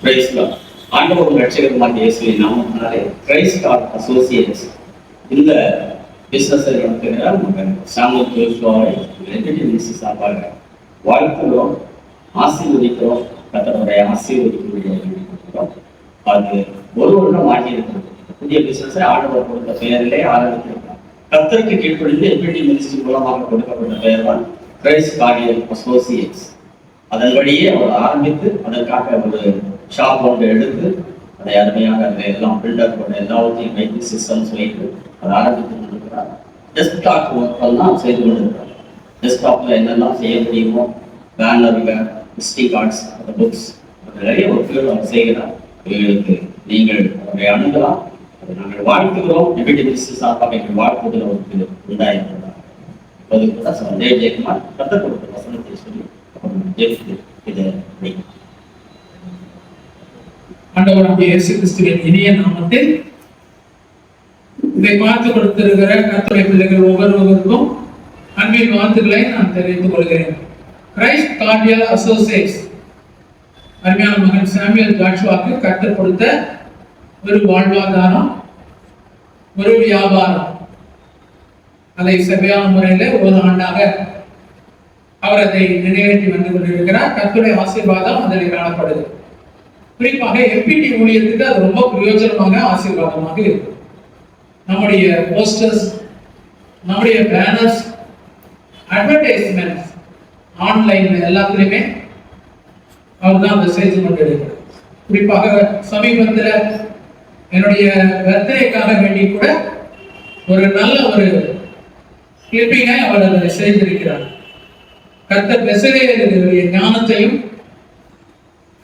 ஆண்டவர் ரட்சகருமாகிய இயேசுவின் நாமத்தினாலே கிரைஸ்ட் கார்ட் அசோசியேட்ஸ் இந்த பிசினஸை நடத்துகிற மகன் சாமுவேல் ஜோஷுவாவை சார்பாக வாழ்த்துகிறோம், ஆசீர்வதிக்கிறோம். கர்த்தருடைய ஆசீர்வதிக்கிறோம். அது ஒரு வருடம் ஆகியிருக்கிறது. புதிய பிசினஸை ஆண்டவர் கொடுத்த பெயரிலே ஆரம்பித்திருக்கிறார். கர்த்தருக்கு கீழ்ப்படிந்து எபிடி மினிஸ்ட்ரி மூலமாக கொடுக்கப்பட்ட பெயர் தான் கிரைஸ்ட் கார்டியல் அசோசியேட்ஸ். அதன்படியே அவர் ஆரம்பித்து அதற்காக ஒரு ஷாப் ஒன்று எடுத்து அதை அருமையாக அதில் எல்லாம் பில்டப் பண்ண எல்லாவற்றையும் வைத்து சிஸ்டம்ஸ் வைத்து அதை ஆரம்பித்து கொண்டிருக்கிறார். டெஸ்க்டாப் ஒர்க் எல்லாம் செய்து கொண்டிருக்கிறார். டெஸ்க்டாப்பில் என்னெல்லாம் செய்ய முடியுமோ பேனர்கள், விசிட்டிங் கார்ட்ஸ், அந்த புக்ஸ், நிறைய ஒர்க்குகள் அவர் செய்கிறார். இவர்களுக்கு நீங்கள் அவரை அணுகலாம். அதை நாங்கள் வாழ்த்துகிறோம். எபிடி மினிஸ்ட்ரி சார்பாக எங்கள் வாழ்த்துகிறவருக்கு உண்டாயிருக்கிறார். இப்போது கூட சந்தேக ஜெயக்குமார் கற்றுக் கொடுத்த வசனத்தை சொல்லி ஆண்டவராகிய இயேசு கிறிஸ்துவின் இனிய நாமத்தில் இதை பார்த்து கொடுத்திருக்கிற கர்த்தருடைய பிள்ளைகள் ஒவ்வொருவருக்கும் அன்பின் வாழ்த்துக்களை நான் தெரிவித்துக் கொள்கிறேன். கிரைஸ்ட் கார்டியல் அசோசியேட்ஸ் அருமையான மகன் சாமுவேல் ஜோஷுவாவுக்கு கர்த்தர் கொடுத்த ஒரு வாழ்வாதாரம், ஒரு வியாபாரம். அதை சரியான முறையில் ஒரு ஆண்டாக அவர் அதை நிறைவேற்றி வந்து கொண்டிருக்கிறார். கர்த்தருடைய ஆசீர்வாதம் அதில் காணப்படுது. குறிப்பாக எபிடி ஊழியத்துக்கு அது ரொம்ப பிரயோஜனமாக ஆசீர்வாதமாக இருக்கு. நம்முடைய போஸ்டர்ஸ், நம்முடைய பேனர்ஸ், அட்வர்டைஸ்மெண்ட்ஸ், ஆன்லைன்ல எல்லாத்துலயுமே அவர் தான் அதை செய்து கொண்டிருக்கிறார். குறிப்பாக சமீபத்தில் என்னுடைய பர்த்டேக்காக வேண்டி கூட ஒரு நல்ல ஒரு கிளிப்பிங்கை அவர் அதை செய்திருக்கிறார். கர்த்தர் பெசலேயருடைய ஞானத்தையும்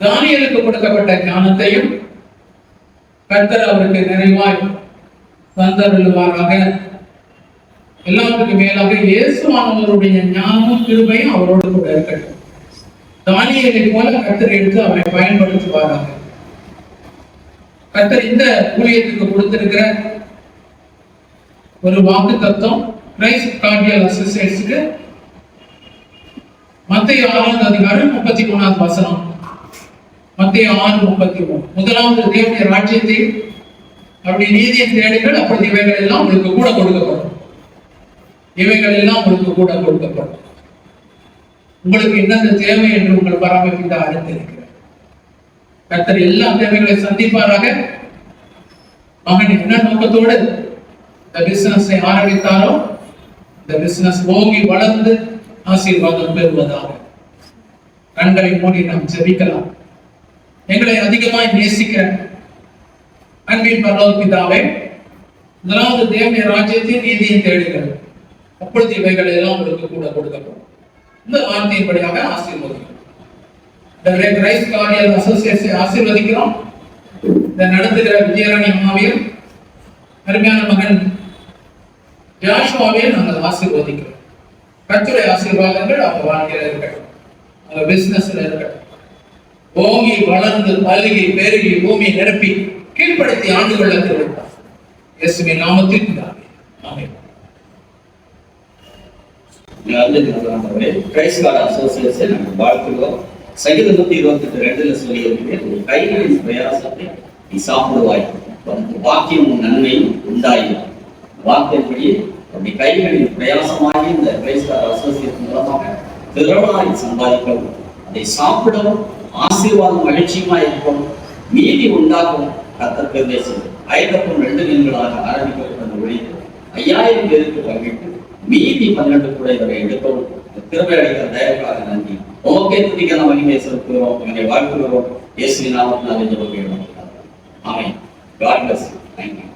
தானியேலுக்கு கொடுக்கப்பட்ட ஞானத்தையும் கர்த்தர் அவருக்கு நிறைவாய் தந்தருள்வாராக. எல்லாத்துக்கும் மேலாக இயேசுவானவருடைய ஞானமும் கிருபையும் அவரோடு கூட இருக்கட்டும். தானியேலை போல கர்த்தர் எடுத்து அவரை பயன்படுத்துவாராக. கர்த்தர் இந்த ஊழியத்துக்கு கொடுத்திருக்கிற ஒரு வாக்கு தத்துவம் கிரைஸ்ட் கார்டியல் அசோசியேட்ஸ்க்கு மத்தேயு 6ஆம் அதிகாரம் 33ஆம் வசனம். மத்தேயு 6:33. முதலாவது தேவனுடைய ராஜ்யத்தை அப்படி நீதியை தேடுங்கள், அப்படி இவைகள் எல்லாம் உங்களுக்கு கூட கொடுக்கப்படும். இவைகள் எல்லாம் உங்களுக்கு கூட கொடுக்கப்படும். உங்களுக்கு என்னென்ன தேவை என்று உங்கள் பராமரிப்பித்த அறிந்திருக்கிறார். கர்த்தர் எல்லா தேவைகளை சந்திப்பாராக. மகன் என்ன நோக்கத்தோடு இந்த பிசினஸை ஆரம்பித்தாரோ இந்த பிசினஸ் ஓங்கி வளர்ந்து ஆசீர்வாதம் பெறுவதாக. கண்களை மூடி நாம் ஜெபிக்கலாம். எங்களை அதிகமாய் நேசிக்கிற அன்பின் பரலோக பிதாவே, முதலாவது தேவனுடைய ராஜ்யத்தின் நீதியை தேடுங்கள், அப்பொழுது இவைகள் எல்லாம் உங்களுக்கு கூட கொடுக்கப்படும். இந்த வார்த்தையின்படியாக ஆசீர்வதிக்கிறோம். கிரைஸ்ட் கார்டியல் அசோசியேட்ஸை ஆசீர்வதிக்கிறோம். இதை நடத்துகிற விஜயராணி அம்மாவையும் அருமையான மகன் ஜோஷுவாவையும் நாங்கள் ஆசீர்வதிக்கிறோம். கர்த்தருடைய ஆசீர்வாதங்கள் அவங்க வாழ்க்கையில இருக்கட்டும், அவங்க பிசினஸ்ல இருக்கட்டும். ஓங்கி வளர்ந்து அழுகி பெருகி பூமி நிரப்பி கீழ்ப்படுத்தி ஆண்டு கொள்ள திருவிட்டார். இயேசுவின் நாமத்தில் ஆமென். கிரைஸ்ட் கார்டியல் அசோசியேட்ஸை நாங்கள் வாழ்த்துகிறோம். சங்கீதம் 128:2 சொல்லியிருக்கிறேன், கைகளின் பிரயாசத்தை நீ சாப்பிடுவாய், வாக்கியம் நன்மையும் உண்டாயும். வார்த்தைப்படி அப்படி கைகளின் பிரயாசமாகி இந்த கிரைஸ்ட் கார்டியல் அசோசியேஷன் மூலமாக திறனாய் சம்பாதிக்கவும், அதை சாப்பிடவும், ஆசீர்வாதம் மகிழ்ச்சியுமா இருக்கும், மீதி உண்டாகும். கர்த்தர் பிரதேசம் 5 மீன்களாக ஆரம்பிக்கப்பட்ட ஒழித்து 5000 பேருக்கு பங்கிட்டு மீதி 12 கூட இவரை எடுக்கவும் திரும்ப அளித்த தயவுக்காக நன்றி. ஓகே, துதிக்க நாம் மகிமையை செலுத்துகிறோம், எங்களை வாழ்த்துகிறோம். இயேசுவின் நாமத்தினாலே ஜெபம் கேட்கிறோம். ஆமென். God bless you. Thank you.